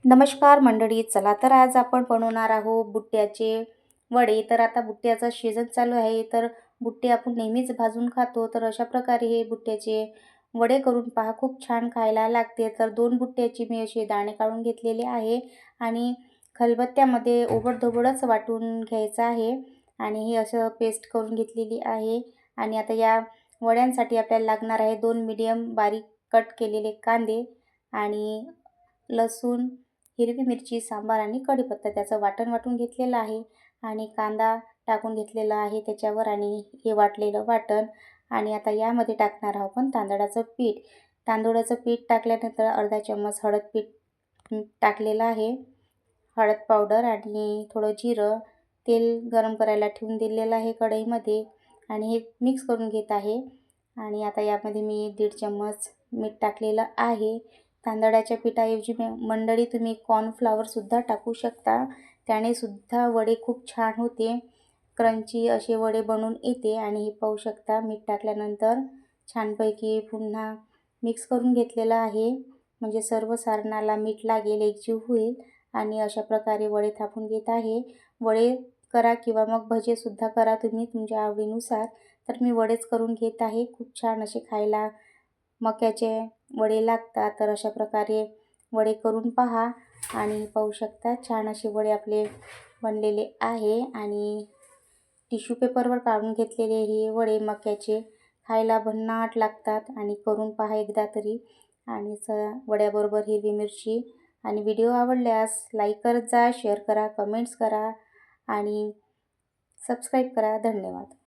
नमस्कार मंडळी, चला तर आज आपण बनवणार आहोत बुट्ट्याचे वडे. तर आता बुट्ट्याचा सीझन चालू आहे, तर बुट्टे आपण नेहमीच भाजून खातो. तर अशा प्रकारे हे बुट्ट्याचे वडे करून पहा, खूप छान खायला लागते. तर 2 बुट्ट्याची मी असे दाणे काढून घेतलेले आहे आणि खलबत्त्यामध्ये ओबडधोबडच वाटून घ्यायचं आहे आणि हे असं पेस्ट करून घेतलेली आहे. आणि आता या वड्यांसाठी आपल्याला लागणार आहे 2 मीडियम बारीक कट केलेले कांदे आणि लसूण, हिरवी मिरची, सांबार आणि कढीपत्ता त्याचं वाटून घेतलेलं आहे आणि कांदा टाकून घेतलेला आहे त्याच्यावर आणि हे वाटलेलं वाटण. आणि आता यामध्ये टाकणार आहोत आपण तांदळाचं पीठ. तांदूळाचं पीठ टाकल्यानंतर अर्धा चम्मच हळद पीठ टाकलेलं आहे, हळद पावडर आणि थोडं जिरं. तेल गरम करायला ठेवून दिलेलं आहे कढईमध्ये आणि हे मिक्स करून घेत आहे. आणि आता यामध्ये मी 1.5 चम्मच मीठ टाकलेलं आहे. तांदळाच्या पिठाऐवजी मंडळी तुम्ही कॉर्नफ्लॉवरसुद्धा टाकू शकता, त्याने सुद्धा वडे खूप छान होते, क्रंची असे वडे बनून येते. आणि हे पाहू शकता मीठ टाकल्यानंतर छानपैकी पुन्हा मिक्स करून घेतलेलं आहे, म्हणजे सर्व सारणाला मीठ लागेल, एकजीव होईल. आणि अशा प्रकारे वडे थापून घेत आहे. वडे करा किंवा मग भजेसुद्धा करा तुम्ही तुमच्या आवडीनुसार. तर मी वडेच करून घेत आहे. खूप छान असे खायला मक्याचे वडे लागतात. तर अशा प्रकारे वडे करून पहा आणि पाहू शकता छान असे वडे आपले बनलेले आहे. आणि टिश्यू पेपरवर काढून घेतलेले हे वडे मक्याचे खायला भन्नाट लागतात आणि करून पहा एकदा तरी. आणि वड्याबरोबर हिरवी मिरची. आणि व्हिडिओ आवडल्यास लाईक करत जा, शेअर करा, कमेंट्स करा आणि सबस्क्राईब करा. धन्यवाद.